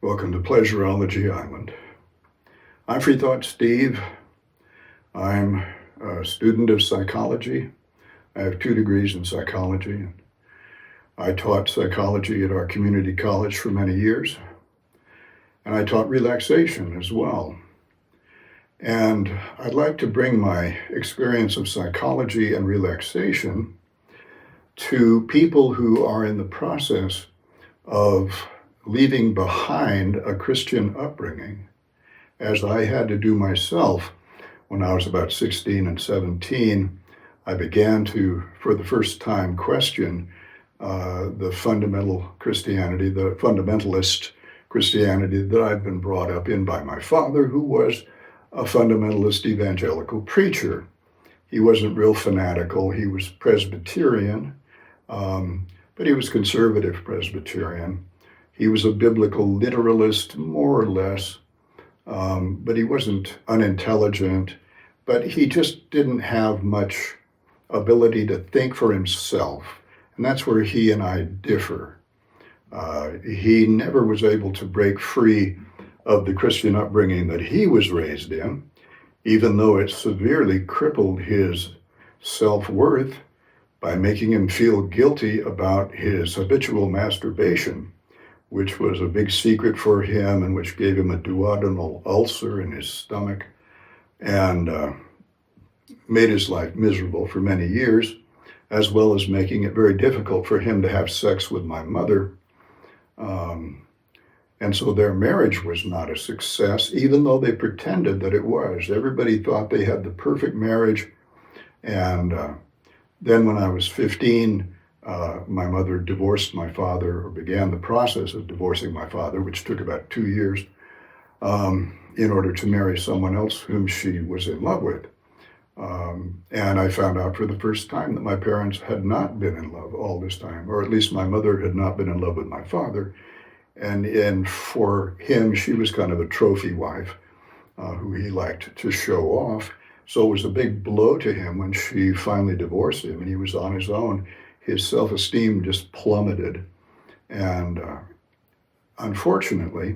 Welcome to Pleasurology Island. I'm Free Thought Steve. I'm a student of psychology. I have 2 degrees in psychology. I taught psychology at our community college for many years, and I taught relaxation as well. And I'd like to bring my experience of psychology and relaxation to people who are in the process of leaving behind a Christian upbringing, as I had to do myself when I was about 16 and 17. I began to, for the first time, question the fundamental Christianity, the fundamentalist Christianity that I'd been brought up in by my father, who was a fundamentalist evangelical preacher. He wasn't real fanatical. He was Presbyterian, but he was conservative Presbyterian. He was a biblical literalist, more or less, but he wasn't unintelligent, but he just didn't have much ability to think for himself. And that's where he and I differ. He never was able to break free of the Christian upbringing that he was raised in, even though it severely crippled his self-worth by making him feel guilty about his habitual masturbation, which was a big secret for him and which gave him a duodenal ulcer in his stomach and made his life miserable for many years, as well as making it very difficult for him to have sex with my mother. And so their marriage was not a success, even though they pretended that it was. Everybody thought they had the perfect marriage. And then when I was 15, my mother divorced my father, or began the process of divorcing my father, which took about 2 years, in order to marry someone else whom she was in love with. And I found out for the first time that my parents had not been in love all this time, or at least my mother had not been in love with my father. And for him, she was kind of a trophy wife who he liked to show off. So it was a big blow to him when she finally divorced him and he was on his own. His self-esteem just plummeted. And unfortunately,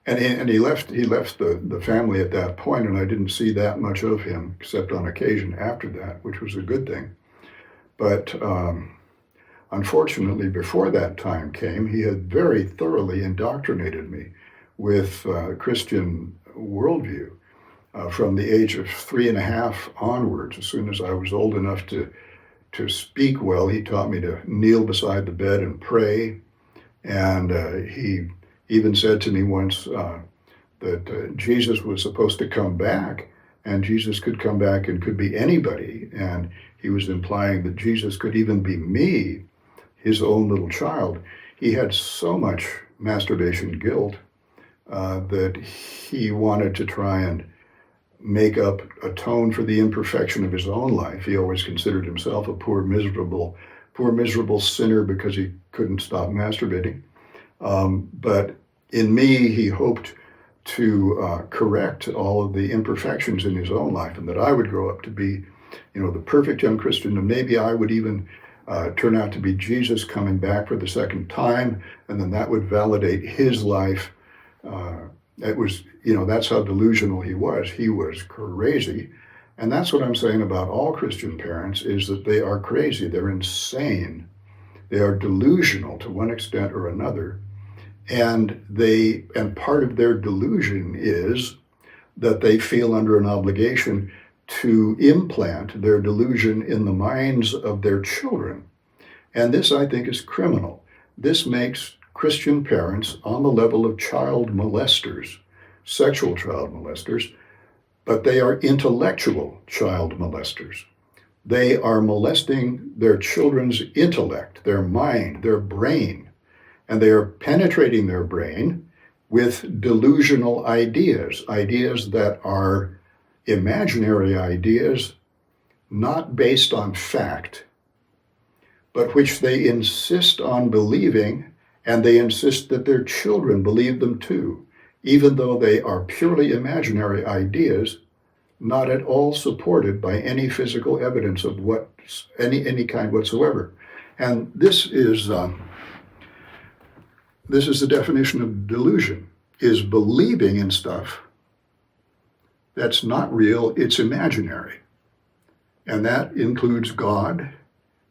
and he left the family at that point, and I didn't see that much of him except on occasion after that, which was a good thing. But unfortunately, before that time came, he had very thoroughly indoctrinated me with Christian worldview from the age of 3.5 onwards. As soon as I was old enough to speak well, he taught me to kneel beside the bed and pray. And he even said to me once that Jesus was supposed to come back, and Jesus could come back and could be anybody. And he was implying that Jesus could even be me, his own little child. He had so much masturbation guilt that he wanted to try and atone for the imperfection of his own life. He always considered himself a poor miserable sinner because he couldn't stop masturbating. But in me, he hoped to correct all of the imperfections in his own life, and that I would grow up to be, the perfect young Christian, and maybe I would even turn out to be Jesus coming back for the second time, and then that would validate his life. It was, that's how delusional he was. He was crazy. And that's what I'm saying about all Christian parents, is that they are crazy. They're insane. They are delusional to one extent or another. And part of their delusion is that they feel under an obligation to implant their delusion in the minds of their children. And this, I think, is criminal. This makes Christian parents on the level of child molesters, sexual child molesters, but they are intellectual child molesters. They are molesting their children's intellect, their mind, their brain, and they are penetrating their brain with delusional ideas that are imaginary ideas, not based on fact, but which they insist on believing, and they insist that their children believe them too, even though they are purely imaginary ideas, not at all supported by any physical evidence of any kind whatsoever. And this is this is the definition of delusion, is believing in stuff that's not real, it's imaginary. And that includes God,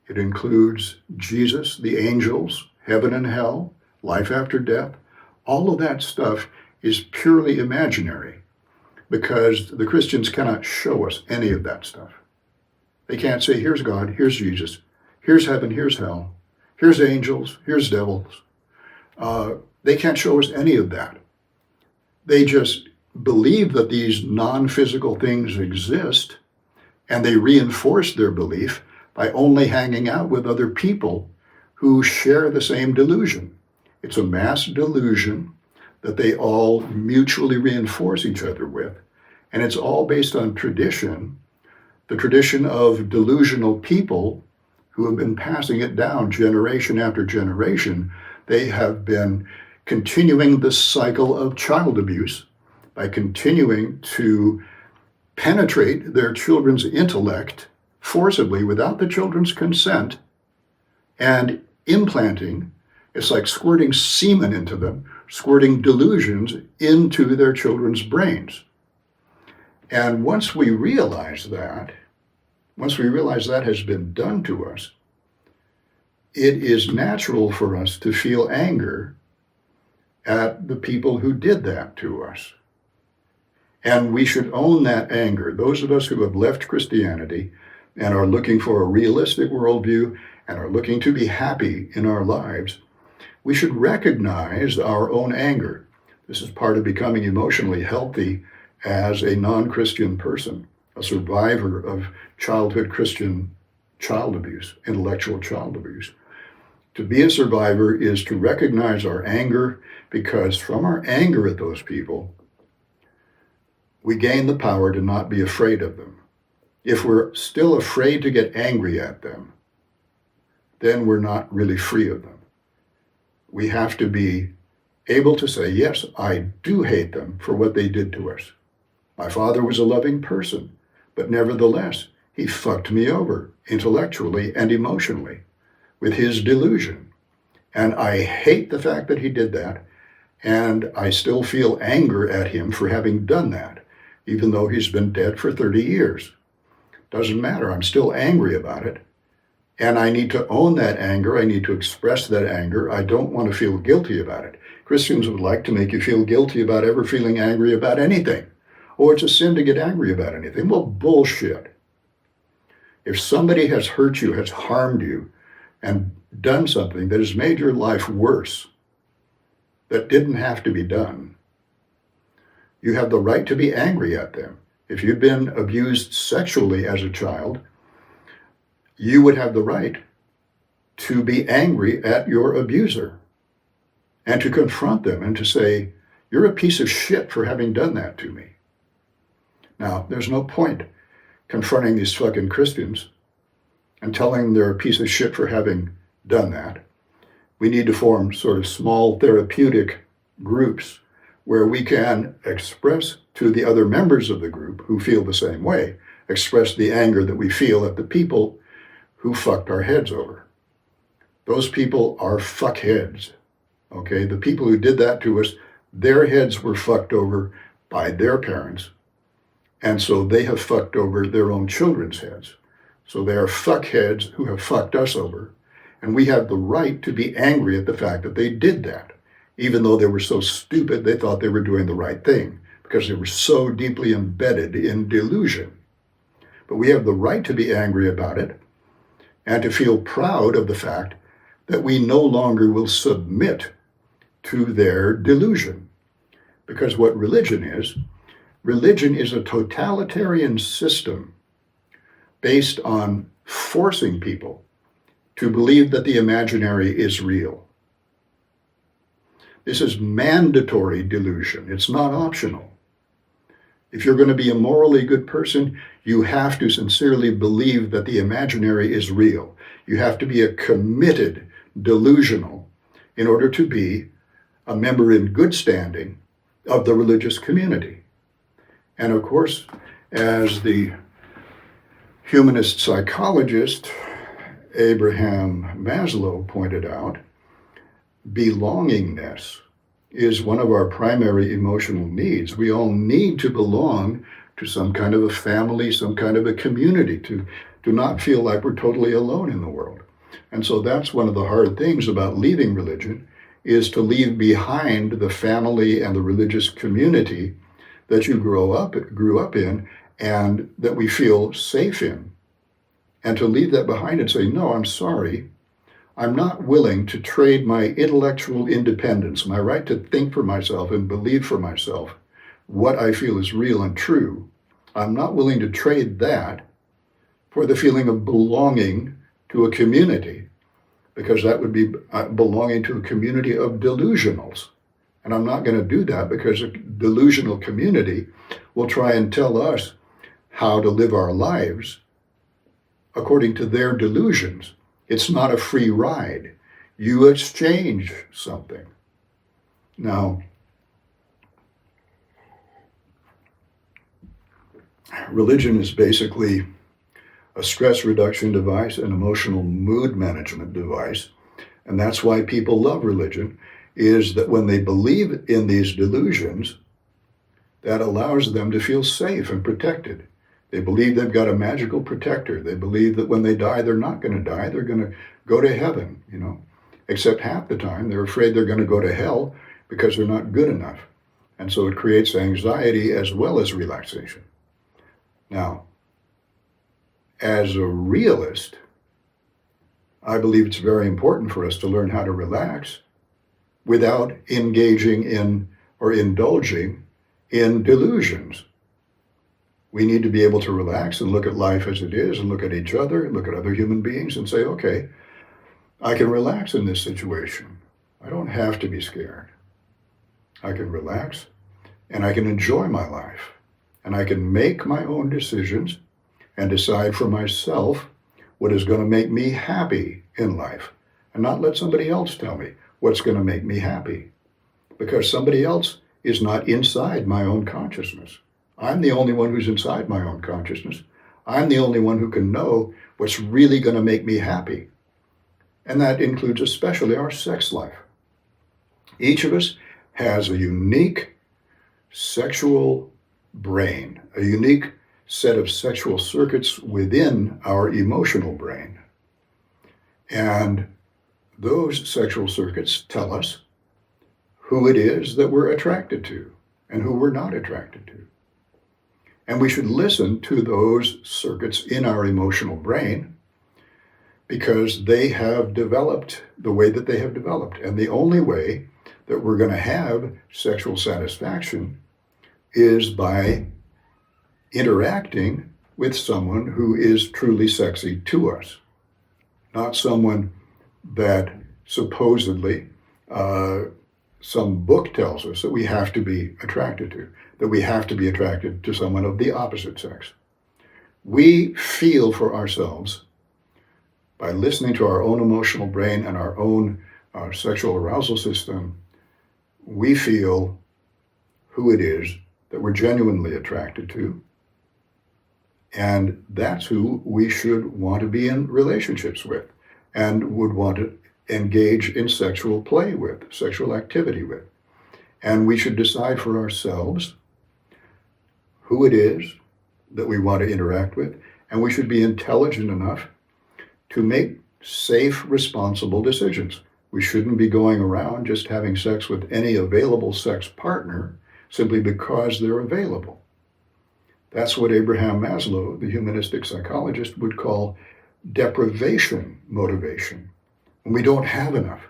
it includes Jesus, the angels, heaven and hell, life after death. All of that stuff is purely imaginary because the Christians cannot show us any of that stuff. They can't say, here's God, here's Jesus, here's heaven, here's hell, here's angels, here's devils. They can't show us any of that. They just believe that these non-physical things exist, and they reinforce their belief by only hanging out with other people who share the same delusion. It's a mass delusion that they all mutually reinforce each other with. And it's all based on tradition, the tradition of delusional people who have been passing it down generation after generation. They have been continuing the cycle of child abuse by continuing to penetrate their children's intellect forcibly without the children's consent and implanting, it's like squirting semen into them, squirting delusions into their children's brains. And once we realize that has been done to us, it is natural for us to feel anger at the people who did that to us. And we should own that anger. Those of us who have left Christianity and are looking for a realistic worldview and are looking to be happy in our lives, we should recognize our own anger. This is part of becoming emotionally healthy as a non-Christian person, a survivor of childhood Christian child abuse, intellectual child abuse. To be a survivor is to recognize our anger, because from our anger at those people, we gain the power to not be afraid of them. If we're still afraid to get angry at them, then we're not really free of them. We have to be able to say, yes, I do hate them for what they did to us. My father was a loving person, but nevertheless, he fucked me over intellectually and emotionally with his delusion. And I hate the fact that he did that, and I still feel anger at him for having done that, even though he's been dead for 30 years. Doesn't matter, I'm still angry about it. And I need to own that anger, I need to express that anger. I don't want to feel guilty about it. Christians would like to make you feel guilty about ever feeling angry about anything. Oh, it's a sin to get angry about anything. Well, bullshit. If somebody has hurt you, has harmed you, and done something that has made your life worse, that didn't have to be done, you have the right to be angry at them. If you've been abused sexually as a child, you would have the right to be angry at your abuser and to confront them and to say, you're a piece of shit for having done that to me. Now, there's no point confronting these fucking Christians and telling them they're a piece of shit for having done that. We need to form sort of small therapeutic groups where we can express to the other members of the group who feel the same way, express the anger that we feel at the people who fucked our heads over. Those people are fuckheads, okay? The people who did that to us, their heads were fucked over by their parents, and so they have fucked over their own children's heads. So they are fuckheads who have fucked us over, and we have the right to be angry at the fact that they did that, even though they were so stupid they thought they were doing the right thing, because they were so deeply embedded in delusion. But we have the right to be angry about it and to feel proud of the fact that we no longer will submit to their delusion. Because what religion is a totalitarian system based on forcing people to believe that the imaginary is real. This is mandatory delusion. It's not optional. If you're going to be a morally good person, you have to sincerely believe that the imaginary is real. You have to be a committed delusional in order to be a member in good standing of the religious community. And of course, as the humanist psychologist Abraham Maslow pointed out, belongingness is one of our primary emotional needs. We all need to belong to some kind of a family, some kind of a community, to not feel like we're totally alone in the world. And so that's one of the hard things about leaving religion, is to leave behind the family and the religious community that you grew up in and that we feel safe in. And to leave that behind and say, no, I'm sorry, I'm not willing to trade my intellectual independence, my right to think for myself and believe for myself what I feel is real and true. I'm not willing to trade that for the feeling of belonging to a community, because that would be belonging to a community of delusionals. And I'm not going to do that, because a delusional community will try and tell us how to live our lives according to their delusions. It's not a free ride. You exchange something. Now, religion is basically a stress reduction device, an emotional mood management device. And that's why people love religion, is that when they believe in these delusions, that allows them to feel safe and protected. They believe they've got a magical protector. They believe that when they die, they're not going to die. They're going to go to heaven, except half the time they're afraid they're going to go to hell because they're not good enough. And so it creates anxiety as well as relaxation. Now, as a realist, I believe it's very important for us to learn how to relax without engaging in or indulging in delusions. We need to be able to relax and look at life as it is, and look at each other, and look at other human beings and say, okay, I can relax in this situation. I don't have to be scared. I can relax and I can enjoy my life, and I can make my own decisions and decide for myself what is going to make me happy in life, and not let somebody else tell me what's going to make me happy, because somebody else is not inside my own consciousness. I'm the only one who's inside my own consciousness. I'm the only one who can know what's really going to make me happy. And that includes especially our sex life. Each of us has a unique sexual brain, a unique set of sexual circuits within our emotional brain. And those sexual circuits tell us who it is that we're attracted to and who we're not attracted to. And we should listen to those circuits in our emotional brain, because they have developed the way that they have developed. And the only way that we're going to have sexual satisfaction is by interacting with someone who is truly sexy to us, not someone that supposedly some book tells us that we have to be attracted to, that we have to be attracted to someone of the opposite sex. We feel for ourselves by listening to our own emotional brain and our own sexual arousal system. We feel who it is that we're genuinely attracted to, and that's who we should want to be in relationships with and would want to engage in sexual play with, sexual activity with. And we should decide for ourselves who it is that we want to interact with, and we should be intelligent enough to make safe, responsible decisions. We shouldn't be going around just having sex with any available sex partner simply because they're available. That's what Abraham Maslow, the humanistic psychologist, would call deprivation motivation. When we don't have enough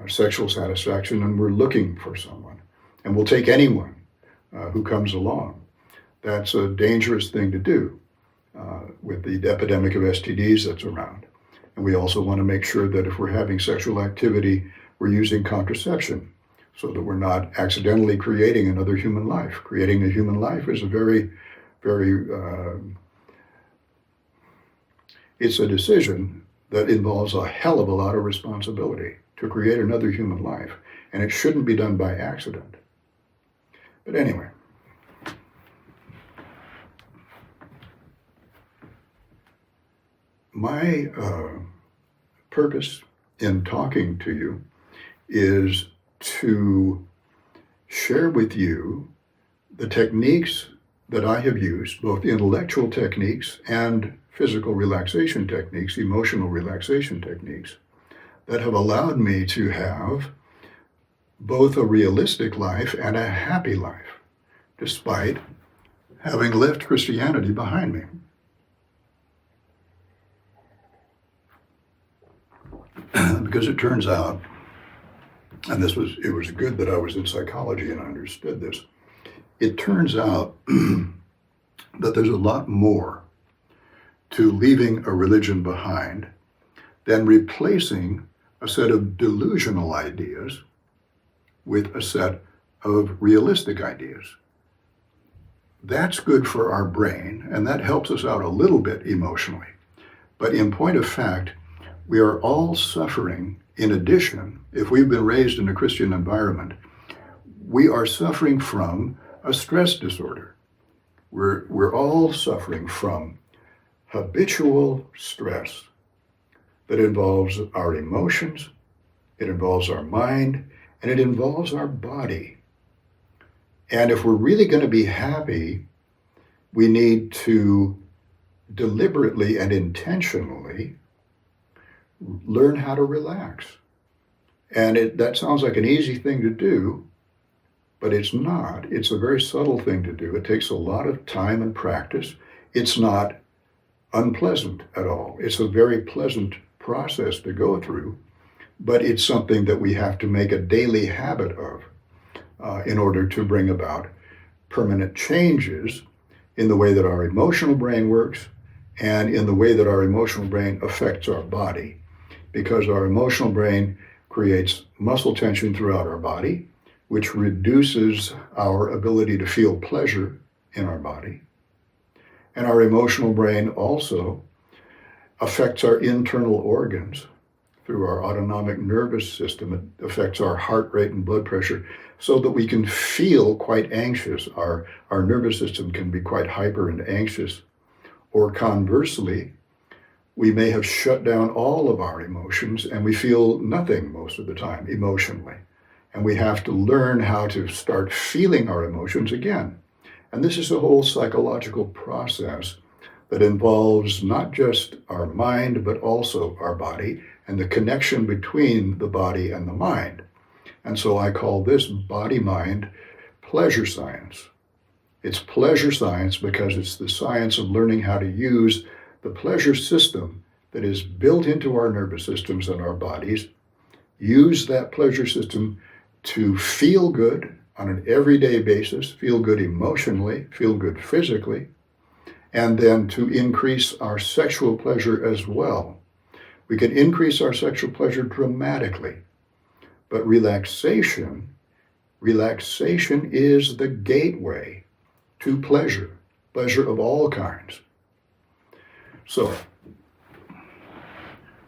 sexual satisfaction and we're looking for someone, and we'll take anyone who comes along. That's a dangerous thing to do with the epidemic of STDs that's around. And we also want to make sure that if we're having sexual activity, we're using contraception so that we're not accidentally creating another human life. Creating a human life is a very, very, it's a decision that involves a hell of a lot of responsibility to create another human life. And it shouldn't be done by accident. But anyway, my purpose in talking to you is to share with you the techniques that I have used, both intellectual techniques and physical relaxation techniques, emotional relaxation techniques, that have allowed me to have both a realistic life and a happy life, despite having left Christianity behind me. Because it turns out, and it was good that I was in psychology and I understood this, it turns out that there's a lot more to leaving a religion behind than replacing a set of delusional ideas with a set of realistic ideas. That's good for our brain, and that helps us out a little bit emotionally. But in point of fact, we are all suffering. In addition, if we've been raised in a Christian environment, we are suffering from a stress disorder. We're all suffering from habitual stress that involves our emotions, it involves our mind, and it involves our body. And if we're really going to be happy, we need to deliberately and intentionally learn how to relax. And that sounds like an easy thing to do, but it's not. It's a very subtle thing to do. It takes a lot of time and practice. It's not unpleasant at all. It's a very pleasant process to go through, but it's something that we have to make a daily habit of in order to bring about permanent changes in the way that our emotional brain works and in the way that our emotional brain affects our body. Because our emotional brain creates muscle tension throughout our body, which reduces our ability to feel pleasure in our body. And our emotional brain also affects our internal organs through our autonomic nervous system. It affects our heart rate and blood pressure so that we can feel quite anxious. Our nervous system can be quite hyper and anxious. Or conversely, we may have shut down all of our emotions and we feel nothing most of the time emotionally. And we have to learn how to start feeling our emotions again. And this is a whole psychological process that involves not just our mind, but also our body and the connection between the body and the mind. And so I call this body-mind pleasure science. It's pleasure science because it's the science of learning how to use the pleasure system that is built into our nervous systems and our bodies, use that pleasure system to feel good on an everyday basis, feel good emotionally, feel good physically, and then to increase our sexual pleasure as well. We can increase our sexual pleasure dramatically, but relaxation is the gateway to pleasure of all kinds. So,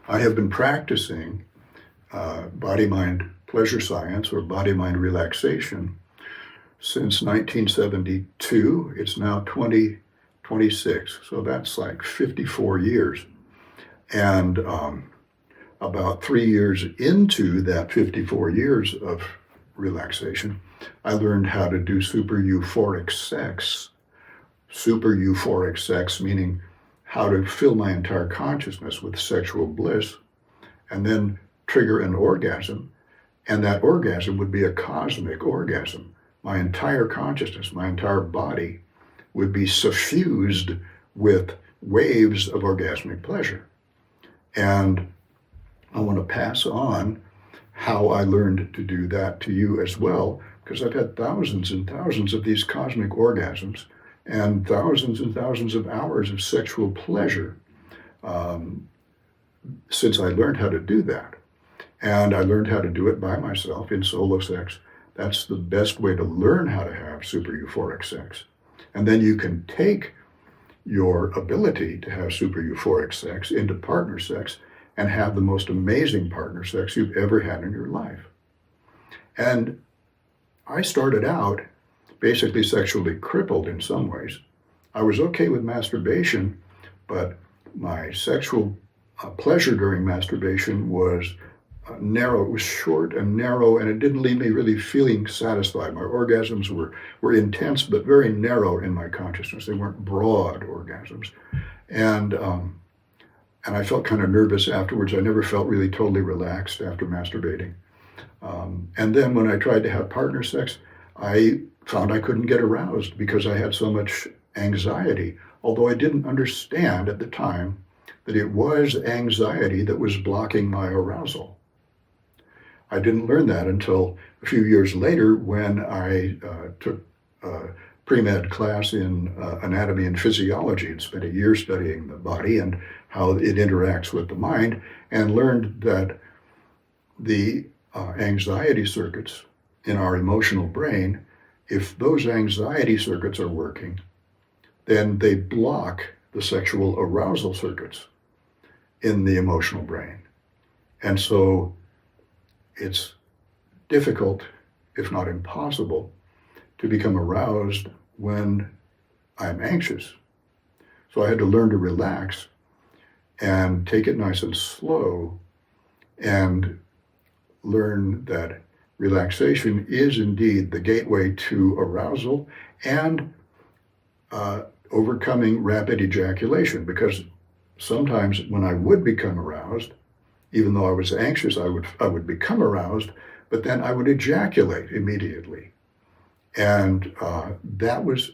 I have been practicing body-mind pleasure science or body-mind relaxation since 1972. It's now 2026, so that's like 54 years. And about 3 years into that 54 years of relaxation, I learned how to do super euphoric sex. Super euphoric sex meaning how to fill my entire consciousness with sexual bliss and then trigger an orgasm. And that orgasm would be a cosmic orgasm. My entire consciousness, my entire body would be suffused with waves of orgasmic pleasure. And I want to pass on how I learned to do that to you as well, because I've had thousands and thousands of these cosmic orgasms and thousands of hours of sexual pleasure since I learned how to do that. And I learned how to do it by myself in solo sex. That's the best way to learn how to have super euphoric sex. And then you can take your ability to have super euphoric sex into partner sex and have the most amazing partner sex you've ever had in your life. And I started out basically sexually crippled in some ways. I was okay with masturbation, but my sexual pleasure during masturbation was narrow. It was short and narrow, and it didn't leave me really feeling satisfied. My orgasms were intense, but very narrow in my consciousness. They weren't broad orgasms. And I felt kind of nervous afterwards. I never felt really totally relaxed after masturbating. And then when I tried to have partner sex, I found I couldn't get aroused because I had so much anxiety, although I didn't understand at the time that it was anxiety that was blocking my arousal. I didn't learn that until a few years later when I took a pre-med class in anatomy and physiology and spent a year studying the body and how it interacts with the mind, and learned that the anxiety circuits in our emotional brain, if those anxiety circuits are working, then they block the sexual arousal circuits in the emotional brain. And so it's difficult, if not impossible, to become aroused when I'm anxious. So I had to learn to relax and take it nice and slow and learn that relaxation is indeed the gateway to arousal and overcoming rapid ejaculation, because sometimes when I would become aroused, even though I was anxious, I would become aroused, but then I would ejaculate immediately. And that was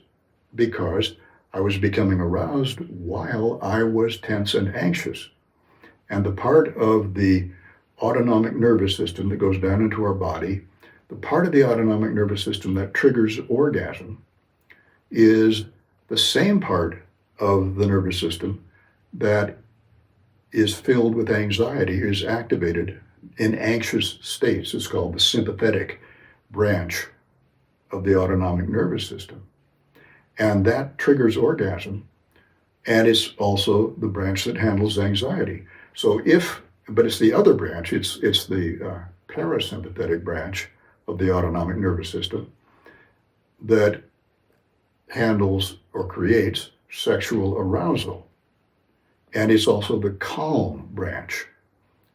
because I was becoming aroused while I was tense and anxious. And the part of the autonomic nervous system that goes down into our body, the part of the autonomic nervous system that triggers orgasm, is the same part of the nervous system that is filled with anxiety, is activated in anxious states. It's called the sympathetic branch of the autonomic nervous system. And that triggers orgasm, and it's also the branch that handles anxiety. But it's the other branch, it's the parasympathetic branch of the autonomic nervous system that handles or creates sexual arousal. And it's also the calm branch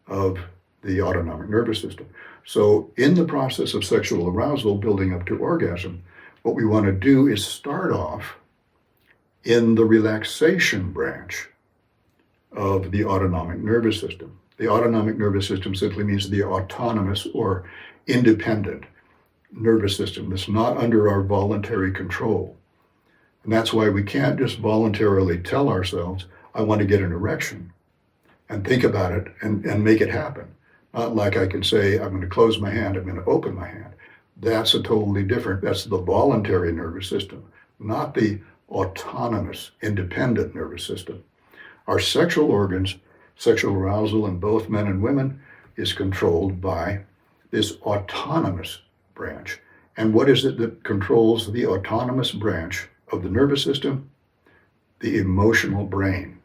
of the autonomic nervous system. So in the process of sexual arousal building up to orgasm, what we want to do is start off in the relaxation branch of the autonomic nervous system. The autonomic nervous system simply means the autonomous or independent nervous system that's not under our voluntary control. And that's why we can't just voluntarily tell ourselves, I want to get an erection, and think about it and make it happen. Not like I can say, I'm going to close my hand, I'm going to open my hand. That's a totally different, that's the voluntary nervous system, not the autonomous, independent nervous system. Our sexual organs, sexual arousal in both men and women, is controlled by this autonomous branch. And what is it that controls the autonomous branch of the nervous system? The emotional brain.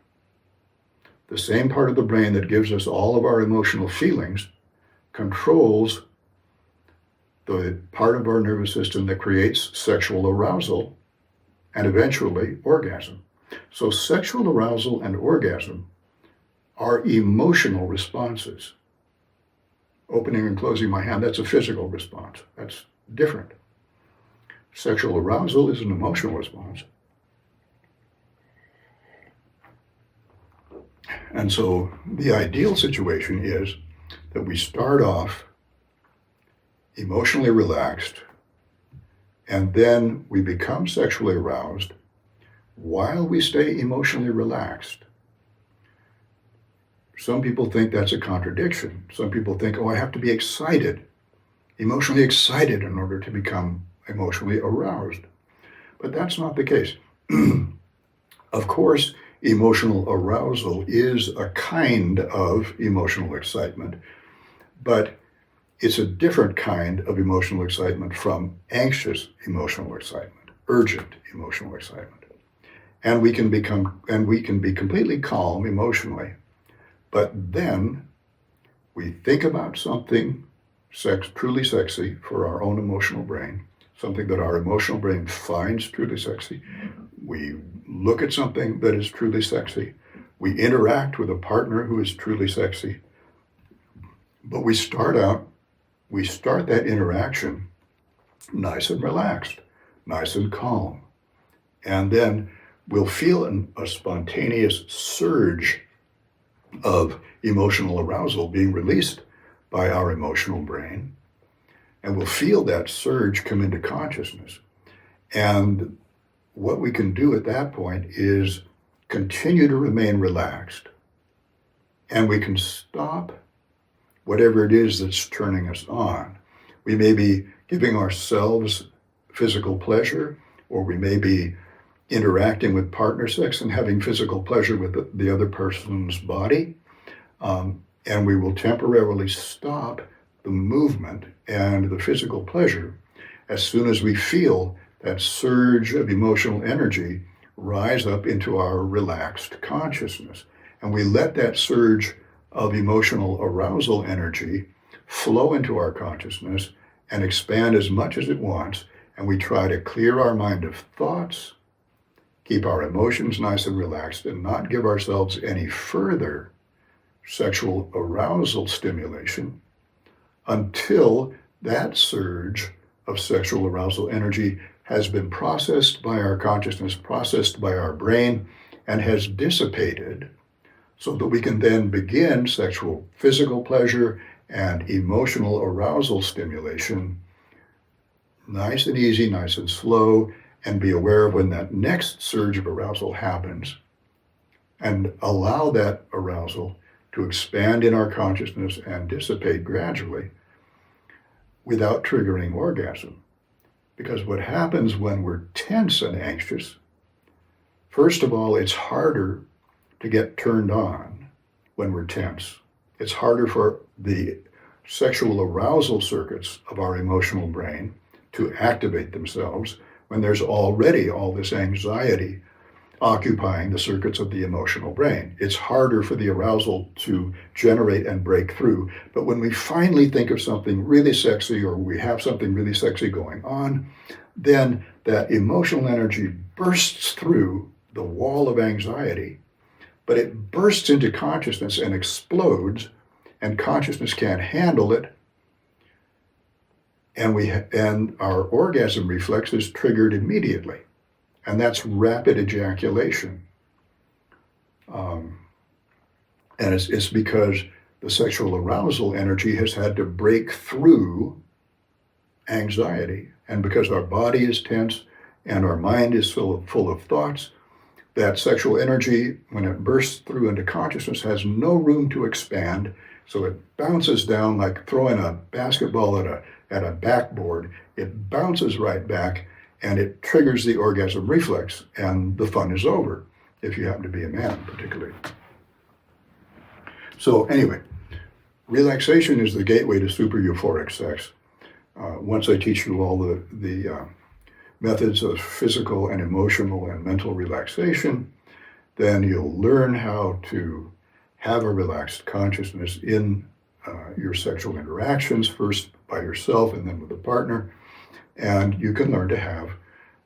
The same part of the brain that gives us all of our emotional feelings controls the part of our nervous system that creates sexual arousal and eventually orgasm. So sexual arousal and orgasm are emotional responses. Opening and closing my hand, that's a physical response. That's different. Sexual arousal is an emotional response. And so the ideal situation is that we start off emotionally relaxed, and then we become sexually aroused while we stay emotionally relaxed. Some people think that's a contradiction. Some people think, I have to be excited, emotionally excited in order to become emotionally aroused. But that's not the case. Of course, emotional arousal is a kind of emotional excitement, but it's a different kind of emotional excitement from anxious emotional excitement, urgent emotional excitement. And we can be completely calm emotionally, but then we think about something truly sexy for our own emotional brain, something that our emotional brain finds truly sexy. We look at something that is truly sexy. We interact with a partner who is truly sexy. But we start that interaction nice and relaxed, nice and calm. And then we'll feel a spontaneous surge of emotional arousal being released by our emotional brain. And we'll feel that surge come into consciousness. And what we can do at that point is continue to remain relaxed. And we can stop whatever it is that's turning us on. We may be giving ourselves physical pleasure, or we may be interacting with partner sex and having physical pleasure with the other person's body. And we will temporarily stop the movement and the physical pleasure as soon as we feel that surge of emotional energy rise up into our relaxed consciousness. And we let that surge of emotional arousal energy flow into our consciousness and expand as much as it wants. And we try to clear our mind of thoughts, keep our emotions nice and relaxed, and not give ourselves any further sexual arousal stimulation until that surge of sexual arousal energy has been processed by our consciousness, processed by our brain, and has dissipated, so that we can then begin sexual physical pleasure and emotional arousal stimulation nice and easy, nice and slow, and be aware of when that next surge of arousal happens and allow that arousal to expand in our consciousness and dissipate gradually without triggering orgasm. Because what happens when we're tense and anxious, first of all, it's harder to get turned on when we're tense. It's harder for the sexual arousal circuits of our emotional brain to activate themselves when there's already all this anxiety occupying the circuits of the emotional brain. It's harder for the arousal to generate and break through. But when we finally think of something really sexy, or we have something really sexy going on, then that emotional energy bursts through the wall of anxiety, but it bursts into consciousness and explodes, and consciousness can't handle it. And our orgasm reflex is triggered immediately. And that's rapid ejaculation. And it's because the sexual arousal energy has had to break through anxiety. And because our body is tense and our mind is full of thoughts, that sexual energy, when it bursts through into consciousness, has no room to expand. So it bounces down like throwing a basketball at a backboard. It bounces right back, and it triggers the orgasm reflex, and the fun is over, if you happen to be a man particularly. So anyway, relaxation is the gateway to super euphoric sex. Once I teach you all the methods of physical and emotional and mental relaxation, then you'll learn how to have a relaxed consciousness in your sexual interactions, first by yourself and then with a partner. And you can learn to have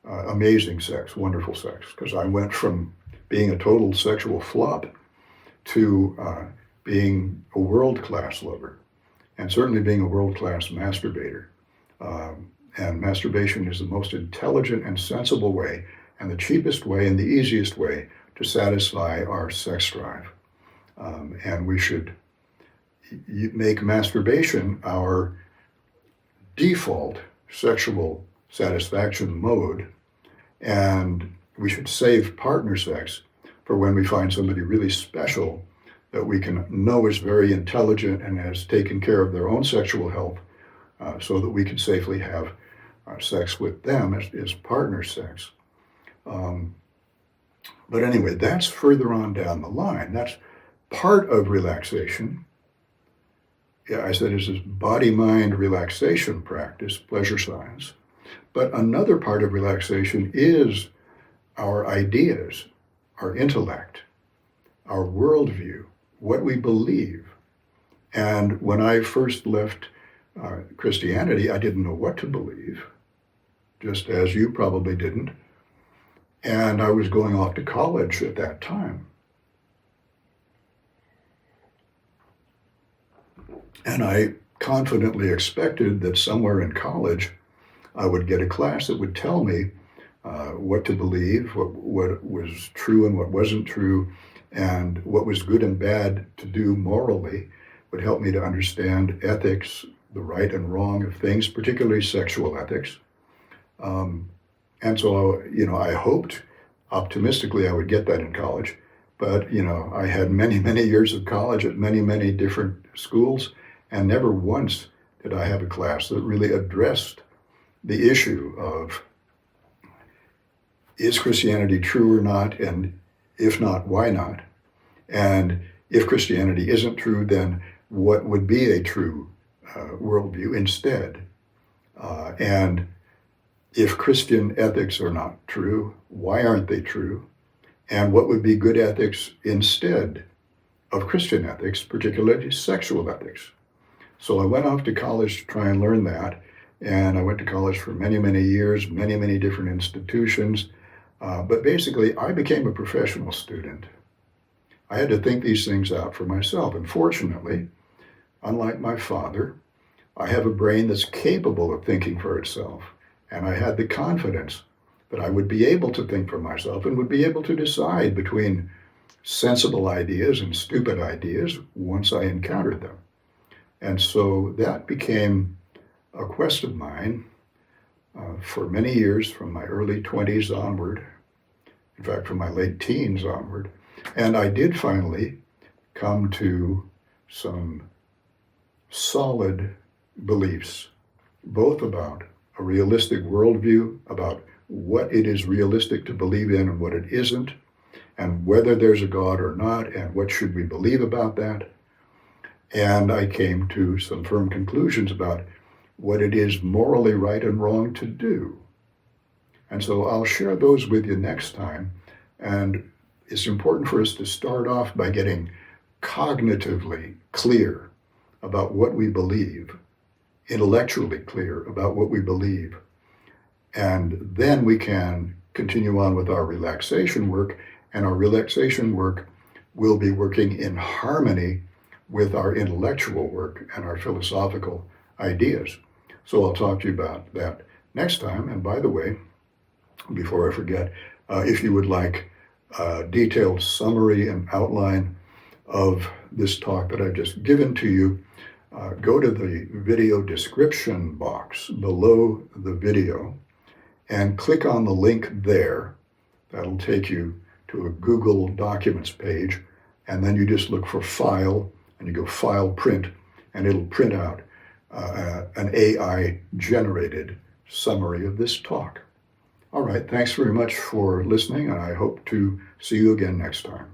amazing sex, wonderful sex. Because I went from being a total sexual flop to being a world-class lover, and certainly being a world-class masturbator. And masturbation is the most intelligent and sensible way, and the cheapest way and the easiest way to satisfy our sex drive. And we should make masturbation our default sexual satisfaction mode, and we should save partner sex for when we find somebody really special that we can know is very intelligent and has taken care of their own sexual health, so that we can safely have sex with them as partner sex. But anyway, that's further on down the line. That's part of relaxation. Yeah, I said it's this body-mind relaxation practice, pleasure science. But another part of relaxation is our ideas, our intellect, our worldview, what we believe. And when I first left Christianity, I didn't know what to believe, just as you probably didn't. And I was going off to college at that time. And I confidently expected that somewhere in college, I would get a class that would tell me what to believe, what was true and what wasn't true, and what was good and bad to do morally, would help me to understand ethics, the right and wrong of things, particularly sexual ethics. And so, I hoped optimistically I would get that in college. But, I had many, many years of college at many, many different schools, and never once did I have a class that really addressed the issue of, is Christianity true or not? And if not, why not? And if Christianity isn't true, then what would be a true worldview instead? And if Christian ethics are not true, why aren't they true? And what would be good ethics instead of Christian ethics, particularly sexual ethics? So I went off to college to try and learn that. And I went to college for many, many years, many, many different institutions. But basically, I became a professional student. I had to think these things out for myself. And fortunately, unlike my father, I have a brain that's capable of thinking for itself. And I had the confidence that I would be able to think for myself and would be able to decide between sensible ideas and stupid ideas once I encountered them. And so that became a quest of mine for many years, from my early 20s onward, in fact, from my late teens onward. And I did finally come to some solid beliefs, both about a realistic worldview, about what it is realistic to believe in and what it isn't, and whether there's a God or not, and what should we believe about that. And I came to some firm conclusions about what it is morally right and wrong to do. And so I'll share those with you next time. And it's important for us to start off by getting cognitively clear about what we believe, intellectually clear about what we believe. And then we can continue on with our relaxation work, and our relaxation work will be working in harmony with our intellectual work and our philosophical ideas. So I'll talk to you about that next time. And by the way, before I forget, if you would like a detailed summary and outline of this talk that I've just given to you, go to the video description box below the video and click on the link there. That'll take you to a Google Documents page, and then you just look for File, and you go File Print, and it'll print out an AI-generated summary of this talk. All right, thanks very much for listening, and I hope to see you again next time.